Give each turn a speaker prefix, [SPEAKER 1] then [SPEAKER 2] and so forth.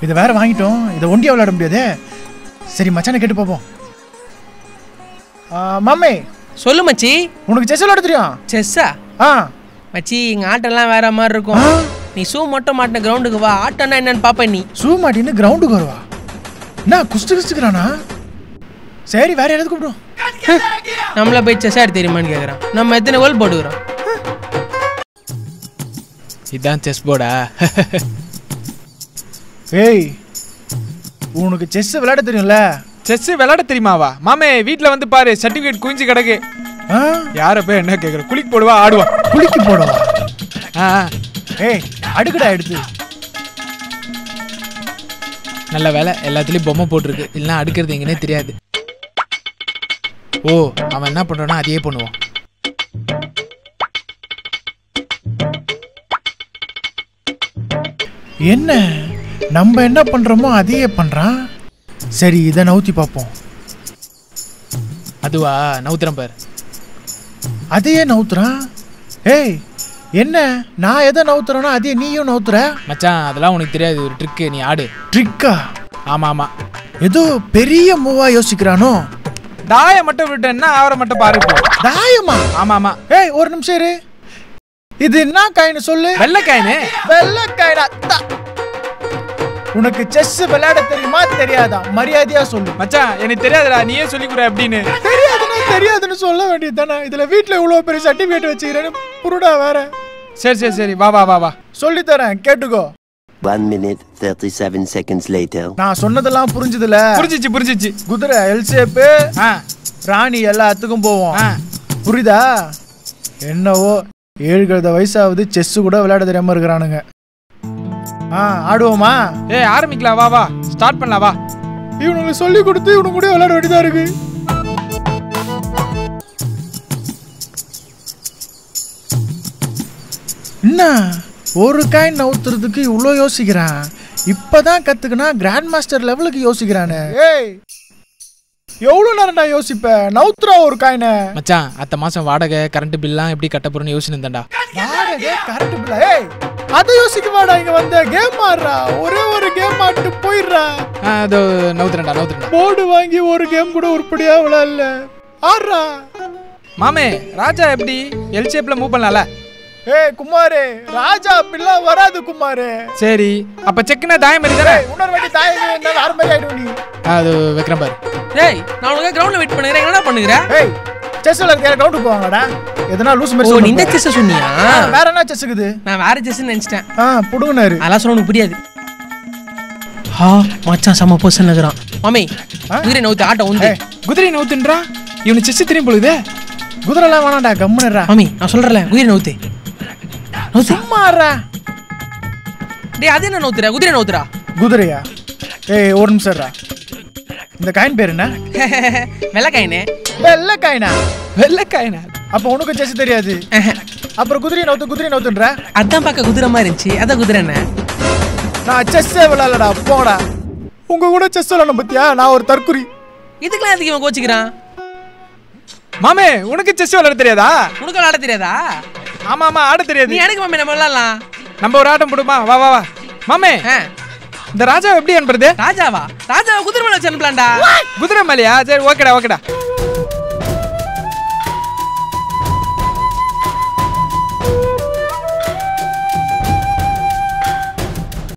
[SPEAKER 1] இதை வேற வாங்கிட்டோம், இதை ஒண்டியா விளையாட முடியாது. சரி மச்சானை கேட்டு பார்ப்போம். மாமே
[SPEAKER 2] சொல்லு மச்சி.
[SPEAKER 1] உனக்கு செஸ் விளையாட தெரியும்?
[SPEAKER 2] செஸ்ஸா? மச்சி எங்கள் ஆட்டெல்லாம் வேற மாதிரி இருக்கும். நீ ஷூ மட்டும் மாட்டின கிரவுண்டுக்கு வா, ஆட்டம்னா என்னன்னு பாப்ப. நீ
[SPEAKER 1] ஷூ மாட்டின்னு கிரவுண்டுக்கு வருவா? என்ன குஸ்டுக்கிறானா? சரி வேற யாராவது கூப்பிடுவோம்.
[SPEAKER 2] நம்மள போய் செஸ் ஆடி தெரியுமான்னு கேட்குறான். நம்ம எத்தனை கோல் போட்டுக்கிறோம்?
[SPEAKER 3] இதான் செஸ் போர்டா?
[SPEAKER 1] ஏய் உனக்கு செஸ் விளையாட தெரியும்ல?
[SPEAKER 3] செஸ் விளையாட தெரியுமாவா? மாமே வீட்டில் வந்து பாரு, சர்டிஃபிகேட் குவிஞ்சு கிடக்கு. யாரை போய் என்ன கேட்குற? குளிக்கு போடுவா, ஆடுவா.
[SPEAKER 1] குளிக்கு போடுவா? ஏய் அடுக்கடா எடுத்து.
[SPEAKER 3] நல்ல வேலை எல்லாத்துலேயும் பொம்மை போட்டிருக்கு, இல்லைன்னா அடுக்கிறது எங்கன்னே தெரியாது. ஓ அவன் என்ன பண்ணுறானோ அதையே பண்ணுவான்.
[SPEAKER 1] என்ன நம்ம என்ன பண்றோமோ அதையே பண்றான். சரி இதை நவுத்தி பார்ப்போம்.
[SPEAKER 3] அதுவா நவுத்துறேன் பாரு.
[SPEAKER 1] அதையே நவுத்துறான். ஏய் என்ன நான் எதை நவுத்துறேனோ அதையே நீயும் நவுத்துற?
[SPEAKER 3] மச்சான் அதெல்லாம் உனக்கு தெரியாது, ஒரு ட்ரிக்கு, நீ ஆடு.
[SPEAKER 1] ட்ரிக்கா?
[SPEAKER 3] ஆமாம் ஆமாம்.
[SPEAKER 1] ஏதோ பெரிய மூவா யோசிக்கிறானோ.
[SPEAKER 3] தாயை மட்டும் விட்டேன்னா அவரை மட்டும் பாரு.
[SPEAKER 1] தாயமா?
[SPEAKER 3] ஆமாம் ஆமாம்.
[SPEAKER 1] ஏய் ஒரு நிமிஷம் இரு. இது என்ன காயின்னு சொல்லு.
[SPEAKER 3] வெள்ளைக்காயினு.
[SPEAKER 1] வெள்ளைக்காயினா? உனக்கு செஸ் விளையாட தெரியுமா தெரியாதா? மரியாதையா சொல்லு.
[SPEAKER 3] மச்சான் எனக்கு தெரியாதுடா, நீயே சொல்லி கொடு. அப்படின்னு
[SPEAKER 1] தெரியாதுன்னு சொல்ல வேண்டியது தானே. இதுல வீட்டுல இவ்வளவு பெரிய சர்டிபிகேட் வச்சுக்கிறேன்னு புருடா வேற.
[SPEAKER 3] சரி சரி சரி வா வா வா வா
[SPEAKER 1] சொல்லி தரேன் கேட்டுக்கோ.
[SPEAKER 4] 1 minute 37 seconds later.
[SPEAKER 1] நான் சொன்னதெல்லாம் புரிஞ்சுதுல?
[SPEAKER 3] புரிஞ்சிச்சு.
[SPEAKER 1] குதிரை எல் ஷேப், ராணி எல்லாத்துக்கும் போவோம். புரியுதா? என்னவோ 7 வயசாவது செஸ் கூட விளையாட தெரியாம இருக்கிறானுங்க. ஆடுவோமா?
[SPEAKER 3] ஆரம்பிக்கலாம், வா வா ஸ்டார்ட் பண்ணலாம் வா.
[SPEAKER 1] இவனுக்கு சொல்லி கொடுத்து இவனு கூட விளையாட வேண்டியதா இருக்கு. என்ன ஒரு காயின் நவுத்துறதுக்கு இவ்வளோ யோசிக்கிறான்? இப்பதான் கத்துக்கினா கிராண்ட் மாஸ்டர் லெவலுக்கு யோசிக்கிறானே. ஏய் எவ்வளோ நேரம் நான் யோசிப்பேன் நவுத்துறா ஒரு காயினை.
[SPEAKER 3] மச்சான் அடுத்த மாசம் வாடகை கரண்ட் பில்லாம் எப்படி கட்ட போறேன்னு யோசனை இருந்தா.
[SPEAKER 1] வாடகை கரண்ட் பில்லா? ஏய் அதை யோசிக்க வாடா. இங்க வந்த கேம் ஆடுறா, ஒரே ஒரு கேம் ஆட்டு போயிடுறா.
[SPEAKER 3] அதோ நவுத்துறேன்டா.
[SPEAKER 1] போர்டு வாங்கி ஒரு கேம் கூட உருப்படியா விளையாடல. ஆடுறா.
[SPEAKER 3] மாமே ராஜா எப்படி எல் ஷேப்ல மூவ் பண்ணலாம்ல?
[SPEAKER 1] ஏய் குமாரே, ராஜா அப்படிலாம் வராது குமாரே.
[SPEAKER 3] சரி அப்ப செக்னா தாயம் மாதிரி தானே?
[SPEAKER 1] இன்னொரு வாட்டி தாயம் என்ன வேற மாதிரி ஆயிடும் நீ.
[SPEAKER 3] அது வைக்கிறேன் பாரு.
[SPEAKER 2] ஏய் நான் உனக்கு கிரவுண்ட்ல வெயிட் பண்ணுகிறேன், என்னடா பண்ணுகிற?
[SPEAKER 1] ஏய் செஸ்ல இருக்க கிரவுண்ட் போவாங்கடா. எதனா லூஸ் மாதிரி
[SPEAKER 2] நீ இந்த செஸ் சொன்னியா?
[SPEAKER 1] வேற என்ன செஸ் இருக்குது?
[SPEAKER 2] நான் வேற செஸ் நினைச்சிட்டேன்.
[SPEAKER 1] புடுங்கனாரு.
[SPEAKER 2] அதெல்லாம் சொல்ல உனக்கு புரியாது. மச்சான் சம பொசன் நகரான். மாமே குதிரை நவுத்து ஆட்ட வந்து.
[SPEAKER 3] குதிரை நவுத்துன்றா? இவனு செஸ் தெரியும் பொழுது.
[SPEAKER 1] குதிரைலாம் வேணாம்டா, கம்முனறா.
[SPEAKER 2] மாமி நான் சொல்றல குதிரை நவுத்து.
[SPEAKER 1] சும்மாறா.
[SPEAKER 2] டேய் அது என்ன நவுத்துற? குதிரை நவுத்துறா.
[SPEAKER 1] குதிரையா? ஏய் ஒரு நிமிஷம்டா. இந்த காயின் பேர் என்ன?
[SPEAKER 2] வெள்ளைக்காயினே.
[SPEAKER 1] வெள்ளைக்காயினா?
[SPEAKER 3] வெள்ளைக்காயினா?
[SPEAKER 1] அப்ப உனக்கு செஸ் தெரியாது. அப்புறம் குதிரை நவுத்துன்ற?
[SPEAKER 2] அதான் பார்க்க குதிரை மாதிரி இருந்துச்சு, அதான் குதிரை என்ன?
[SPEAKER 1] நான் செஸ்ஸே விளையாடலடா, போடா. உங்க கூட செஸ் விளையாடணும் பத்தியா? நான் ஒரு தற்குறி.
[SPEAKER 2] இதுக்கெல்லாம் எதுக்கு இவன் கோச்சிக்கிறான்?
[SPEAKER 3] மாமே உனக்கு செஸ் விளையாட தெரியாதா?
[SPEAKER 2] உனக்கு விளையாட தெரியாதா?
[SPEAKER 3] ஆமா ஆமா ஆட தெரியாது.
[SPEAKER 2] நீ எனக்கு மாமே நம்ம விளையாடலாம்.
[SPEAKER 3] நம்ம ஒரு ஆட்டம் போடுமா? வா வா வா. மாமே இந்த ராஜா எப்படி அனுப்புறது?
[SPEAKER 2] ராஜாவா? ராஜாவை குதிரை மேல வச்சு அனுப்பலாம்டா.
[SPEAKER 3] குதிரை மேலையா? சரி ஓகேடா.